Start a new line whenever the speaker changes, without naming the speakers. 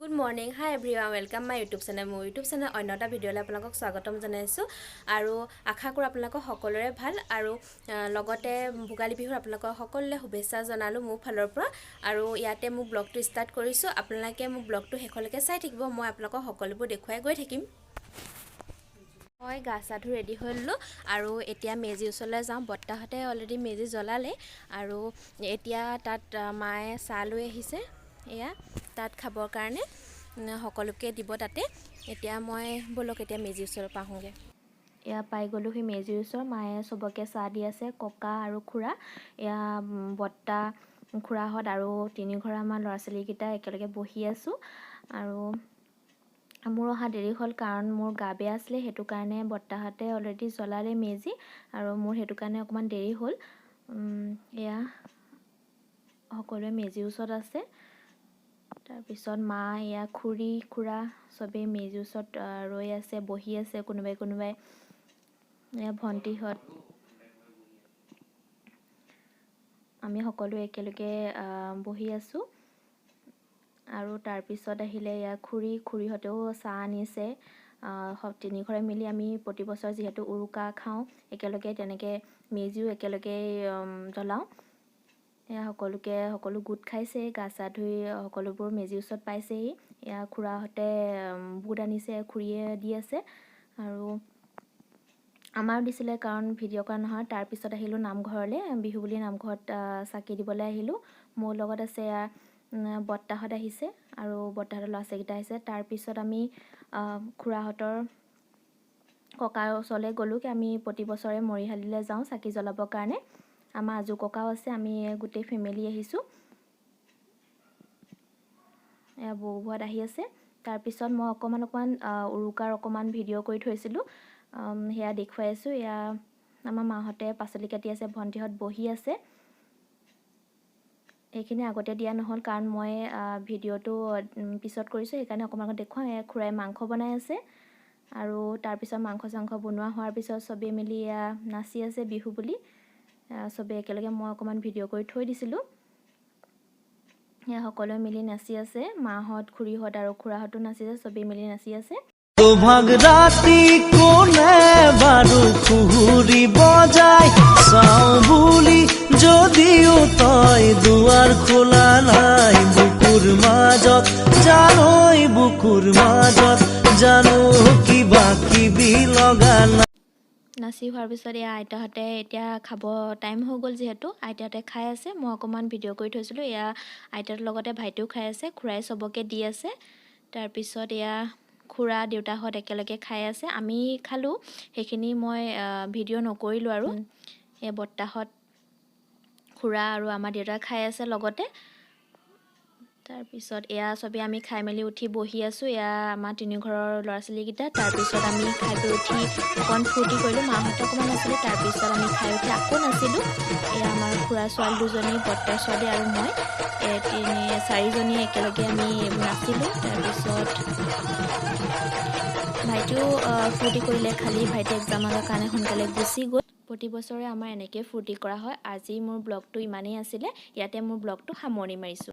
Good morning, hi everyone, welcome my YouTube channel. মোৰ YouTube channel অন্যটা ভিডিঅ'লৈ আপোনালোকক স্বাগতম জনাইছো আৰু আশা কৰোঁ আপোনালোকক সকলোৰে ভাল আৰু লগতে ভোগালী বিহুৰ আপোনালোকক সকলোলৈ শুভেচ্ছা জনালো মোৰ ফালৰ পৰা আৰু ইয়াতে মোৰ ব্লগটো ষ্টাৰ্ট কৰিছো আপোনালোকে মোৰ ব্লগটো শেষলৈকে চাই থাকিব মই আপোনালোকক সকলোবোৰ দেখুৱাই গৈ থাকিম মই গা চা ধুই ৰেডি হ'লো আৰু এতিয়া মেজি ওচৰলৈ যাওঁ বৰ্তাহঁতে অলৰেডি মেজি জ্বলালে আৰু এতিয়া তাত মায়ে চাহ লৈ আহিছে এয়া তাত খাবৰ কাৰণে সকলোকে দিব তাতে এতিয়া মই বলক এতিয়া মেজি ওচৰ পাহোঁগে এয়া পাই গ'লো সেই মেজিৰ ওচৰ মায়ে সবকে চাহ দি আছে ককা আৰু খুৰা এয়া বৰ্তা খুৰাহঁত আৰু তিনি ঘৰমান ল'ৰা ছোৱালীকেইটা একেলগে বহি আছোঁ আৰু মোৰ অহা দেৰি হ'ল কাৰণ মোৰ গা বেয়া আছিলে সেইটো কাৰণে বৰ্তাহঁতে অলৰেডি জ্বলালে মেজি আৰু মোৰ সেইটো কাৰণে অকণমান দেৰি হ'ল এয়া সকলোৱে মেজিৰ ওচৰত আছে তাৰপিছত মা এয়া খুৰী খুৰা সবে মেজিৰ ওচৰত ৰৈ আছে বহি আছে কোনোবাই এয়া ভণ্টিহঁত আমি সকলো একেলগে বহি আছোঁ আৰু তাৰপিছত আহিলে এয়া খুৰীহঁতেও চাহ আনিছে তিনি ঘৰে মিলি আমি প্ৰতি বছৰ যিহেতু উৰুকা খাওঁ একেলগে তেনেকৈ মেজিও একেলগে জ্বলাওঁ এয়া সকলো গোট খাইছে গা চা ধুই সকলোবোৰ মেজিৰ ওচৰত পাইছেহি এয়া খুৰাহঁতে বুট আনিছে খুৰীয়ে দি আছে আৰু আমাৰো দিছিলে কাৰণ ভিডিঅ' কৰা নহয় তাৰপিছত আহিলোঁ নামঘৰলৈ বিহু বুলি নামঘৰত চাকি দিবলৈ আহিলোঁ মোৰ লগত আছে বৰ্তাহঁত আহিছে আৰু বৰ্তাহঁতৰ ল'ৰা ছোৱালীকেইটা আহিছে তাৰপিছত আমি খুৰাহঁতৰ ককাৰ ওচৰলৈ গ'লোঁ আমি প্ৰতি বছৰে মৰিশালীলৈ যাওঁ চাকি জ্বলাবৰ কাৰণে আমাৰ আজু ককাও আছে আমি গোটেই ফেমিলি আহিছোঁ এয়া বৌহঁত আহি আছে তাৰপিছত মই অকণমান উৰুকাৰ অকণমান ভিডিঅ' কৰি থৈছিলোঁ সেয়া দেখুৱাই আছোঁ এয়া আমাৰ মাহঁতে পাচলি কাটি আছে ভণ্টিহঁত বহি আছে এইখিনি আগতে দিয়া নহ'ল কাৰণ মই ভিডিঅ'টো পিছত কৰিছোঁ সেইকাৰণে অকণমান দেখুৱাওঁ খুৰাই মাংস বনাই আছে আৰু তাৰপিছত মাংস চাংস বনোৱা হোৱাৰ পিছত চবেই মিলি নাচি আছে বিহু বুলি চবেই একেলগে মই অকণমান ভিডিঅ' কৰি থৈ দিছিলোঁ সকলোৱে মিলি নাচি আছে মাহঁত খুৰীহঁত আৰু খুৰাহঁতো নাচিছে চবেই মিলি নাচি আছে
ভাগ ৰাতি কোনে বাৰু খুহুৰি বজাই চাওঁ বুলি যদিও তই দুৱাৰ খোলা নাই বুকুৰ মাজত জানো কিবা কিবি লগা নাই
নাচি হোৱাৰ পিছত আইতাহঁতে এতিয়া খাব টাইম হৈ গ'ল যিহেতু আইতাহঁতে খাই আছে মই অকণমান ভিডিঅ' কৰি থৈছিলোঁ আইতাহঁতৰ লগতে ভাইটিও খাই আছে খুৰাই চবকে দি আছে তাৰপিছত খুৰা দেউতাহঁত একেলগে খাই আছে আমি খালোঁ সেইখিনি মই ভিডিঅ' নকৰিলোঁ আৰু বৰ্তাহঁত খুৰা আৰু আমাৰ দেউতা খাই আছে লগতে তাৰপিছত চবেই আমি খাই মেলি উঠি বহি আছোঁ আমাৰ তিনি ঘৰৰ ল'ৰা ছোৱালীকেইটা তাৰপিছত আমি খাই বৈ উঠি অকণ ফূৰ্তি কৰিলোঁ মাহঁতে অকণমান নাছিলে তাৰপিছত আমি খাই উঠি আকৌ নাছিলোঁ আমাৰ খুৰা ছোৱালী দুজনী বৰ্তাৰ ছোৱালী আৰু মই চাৰিজনীয়ে একেলগে আমি নাছিলোঁ তাৰপিছত ভাইটিও ফূৰ্তি কৰিলে খালি ভাইটি এক্সামৰ কাৰণে সোনকালে গুচি গ'ল প্ৰতি বছৰে আমাৰ এনেকৈ ফূৰ্তি কৰা হয় আজি মোৰ ব্লগটো ইমানেই আছিলে ইয়াতে মোৰ ব্লগটো সামৰণি মাৰিছোঁ